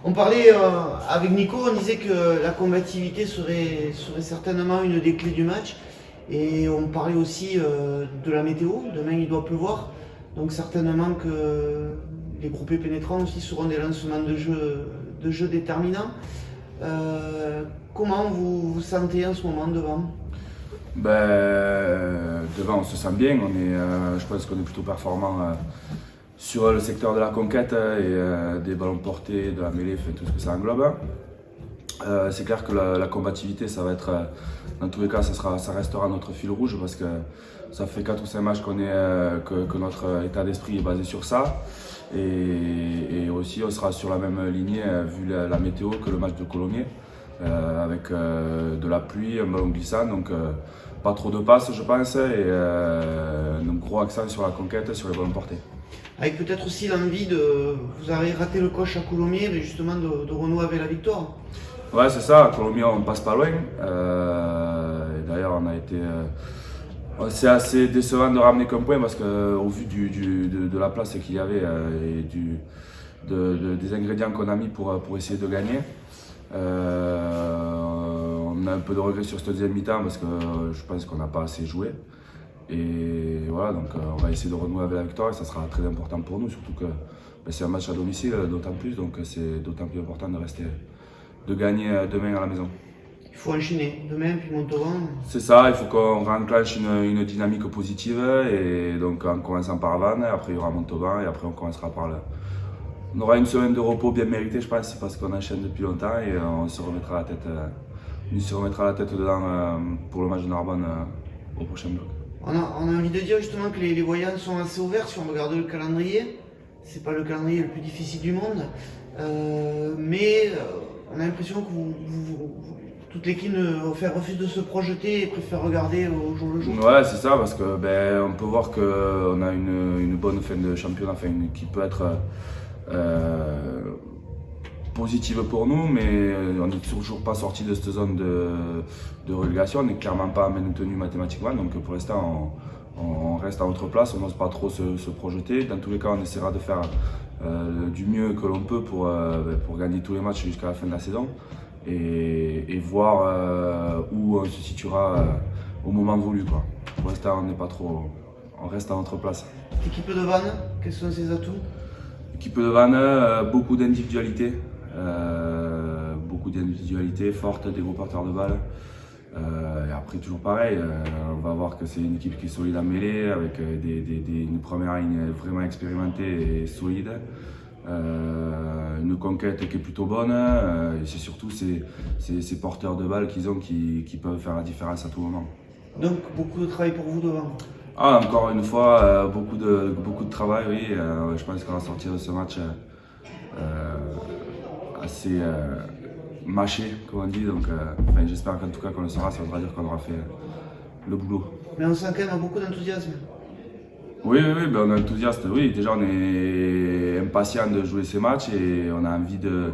On parlait avec Nico, on disait que la combativité serait certainement une des clés du match. Et on parlait aussi de la météo. Demain, il doit pleuvoir. Donc certainement que les groupés pénétrants aussi seront des lancements de jeu déterminants. Comment vous vous sentez en ce moment devant? Devant, on se sent bien. Je pense qu'on est plutôt performant sur le secteur de la conquête et des ballons portés, de la mêlée, tout ce que ça englobe. C'est clair que la combativité, ça va être, dans tous les cas, ça restera notre fil rouge parce que ça fait 4 ou 5 matchs que notre état d'esprit est basé sur ça. Et aussi, on sera sur la même lignée vu la météo que le match de Colomiers, avec de la pluie, un ballon glissant, donc pas trop de passes, je pense, et un gros accent sur la conquête, sur les ballons portés. Avec peut-être aussi l'envie vous avez raté le coche à Coulommiers, mais justement de renouer avec la victoire. Ouais, c'est ça, à Colomiers on passe pas loin. D'ailleurs c'est assez décevant de ramener qu'un point parce qu'au vu de la place qu'il y avait et des ingrédients qu'on a mis pour essayer de gagner, on a un peu de regret sur cette deuxième mi-temps parce que je pense qu'on n'a pas assez joué. Et voilà, donc on va essayer de renouer avec la victoire et ça sera très important pour nous, surtout que c'est un match à domicile d'autant plus, donc c'est d'autant plus important de gagner demain à la maison. Il faut enchaîner demain puis Montauban. C'est ça, il faut qu'on renclenche une dynamique positive et donc en commençant par Vannes, après il y aura Montauban et après on commencera par là. On aura une semaine de repos bien méritée je pense parce qu'on enchaîne depuis longtemps et on se remettra la tête dedans pour le match de Narbonne au prochain bloc. On a envie de dire justement que les voyants sont assez ouverts si on regarde le calendrier. C'est pas le calendrier le plus difficile du monde, mais on a l'impression que toute l'équipe refuse de se projeter et préfère regarder au jour le jour. Ouais, c'est ça, parce que on peut voir qu'on a une bonne fin de championnat, qui peut être positive pour nous, mais on n'est toujours pas sorti de cette zone de relégation, on n'est clairement pas maintenu mathématiquement, donc pour l'instant on reste à notre place, on n'ose pas trop se projeter. Dans tous les cas, on essaiera de faire du mieux que l'on peut pour gagner tous les matchs jusqu'à la fin de la saison et voir où on se situera au moment voulu, quoi. Pour l'instant, on reste à notre place. L'équipe de Vannes, quels sont ses atouts? L'équipe de Vannes, beaucoup d'individualité forte, des gros porteurs de balles. Et après, toujours pareil, on va voir que c'est une équipe qui est solide à mêlée, avec une première ligne vraiment expérimentée et solide. Une conquête qui est plutôt bonne, et c'est surtout ces porteurs de balles qu'ils ont qui peuvent faire la différence à tout moment. Donc beaucoup de travail pour vous devant. Ah, encore une fois, beaucoup de travail, oui. Je pense qu'on va sortir de ce match assez mâché, comme on dit. Donc, j'espère qu'en tout cas qu'on le saura, ça voudra dire qu'on aura fait le boulot. Mais on sent quand même beaucoup d'enthousiasme. Oui, on est enthousiaste. Oui, déjà on est impatient de jouer ces matchs et on a envie de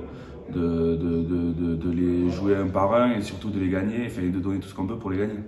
les jouer un par un et surtout de les gagner, de donner tout ce qu'on peut pour les gagner.